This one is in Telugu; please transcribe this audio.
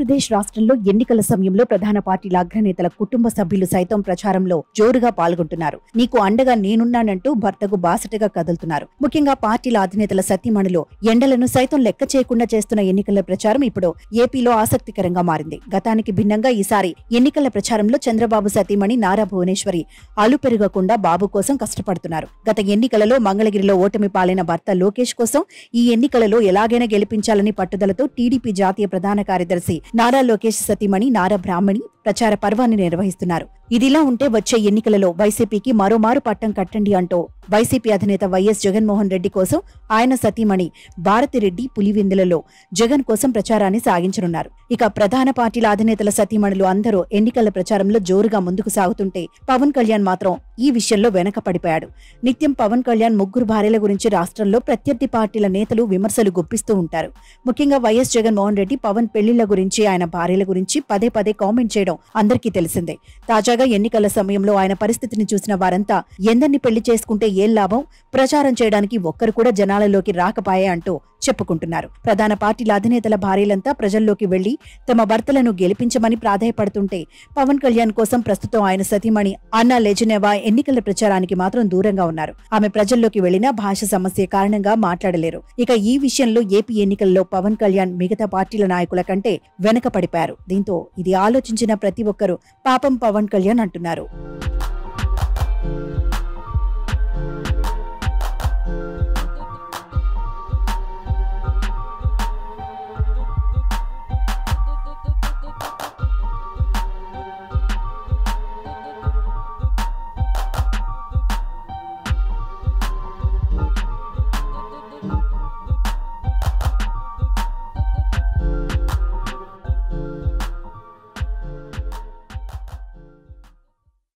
ఆంధ్రప్రదేశ్ రాష్ట్రంలో ఎన్నికల సమయంలో ప్రధాన పార్టీల అగ్రనేతల కుటుంబ సభ్యులు సైతం ప్రచారంలో జోరుగా పాల్గొంటున్నారు. నీకు అండగా నేనున్నానంటూ భర్తకు బాసటగా కదులుతున్నారు. ముఖ్యంగా పార్టీల అధినేతల సతీమణులు ఎండలను సైతం లెక్క చేయకుండా చేస్తున్న ఎన్నికల ప్రచారం ఇప్పుడు ఏపీలో ఆసక్తికరంగా మారింది. గతానికి భిన్నంగా ఈసారి ఎన్నికల ప్రచారంలో చంద్రబాబు సతీమణి నారా భువనేశ్వరి అలుపెరగకుండా బాబు కోసం కష్టపడుతున్నారు. గత ఎన్నికలలో మంగళగిరిలో ఓటమి పాలైన భర్త లోకేష్ కోసం ఈ ఎన్నికలలో ఎలాగైనా గెలిపించాలని పట్టుదలతో టీడీపీ జాతీయ ప్రధాన కార్యదర్శి నారా లోకేష్ సతీమణి నారా బ్రాహ్మణి ప్రచార పర్వాన్ని నిర్వహిస్తున్నారు. ఇదిలా ఉంటే వచ్చే ఎన్నికలలో వైసీపీకి మరోమారు పట్టం కట్టండి అంటూ వైసీపీ అధినేత వైఎస్ జగన్మోహన్ రెడ్డి కోసం ఆయన సతీమణి భారతిరెడ్డి పులివెందులలో జగన్ కోసం ప్రచారాన్ని సాగించనున్నారు. ఇక ప్రధాన పార్టీల అధినేతల సతీమణులు అందరూ ఎన్నికల ప్రచారంలో జోరుగా ముందుకు సాగుతుంటే పవన్ కళ్యాణ్ మాత్రం ఈ విషయంలో వెనక పడిపోయాడు. నిత్యం పవన్ కళ్యాణ్ ముగ్గురు భార్యల గురించి రాష్ట్రంలో ప్రత్యర్థి పార్టీల నేతలు విమర్శలు గుప్పిస్తూ ఉంటారు. ముఖ్యంగా వైఎస్ జగన్మోహన్ రెడ్డి పవన్ పెళ్లిళ్ల గురించి, ఆయన భార్యల గురించి పదే పదే కామెంట్ చేయడం అందరికీ తెలిసిందే. తాజాగా ఎన్నికల సమయంలో ఆయన పరిస్థితిని చూసిన వారంతా ఎందరిని పెళ్లి చేసుకుంటే ఏం లాభం, ప్రచారం చేయడానికి ఒక్కరు కూడా జనాలలోకి రాకపాయే అంటూ చెప్పుకుంటున్నారు. ప్రధాన పార్టీల అధినేతల భార్యలంతా ప్రజల్లోకి వెళ్లి తమ భర్తలను గెలిపించమని ప్రాధాయపడుతుంటే పవన్ కళ్యాణ్ కోసం ప్రస్తుతం ఆయన సతీమణి అన్నా లెజనెవా ఎన్నికల ప్రచారానికి మాత్రం దూరంగా ఉన్నారు. ఆమె ప్రజల్లోకి వెళ్లినా భాష సమస్య కారణంగా మాట్లాడలేరు. ఇక ఈ విషయంలో ఏపీ ఎన్నికల్లో పవన్ కళ్యాణ్ మిగతా పార్టీల నాయకుల కంటే వెనక పడిపారు. దీంతో ఇది ఆలోచించిన ప్రతి ఒక్కరూ పాపం పవన్ కళ్యాణ్ అంటున్నారు.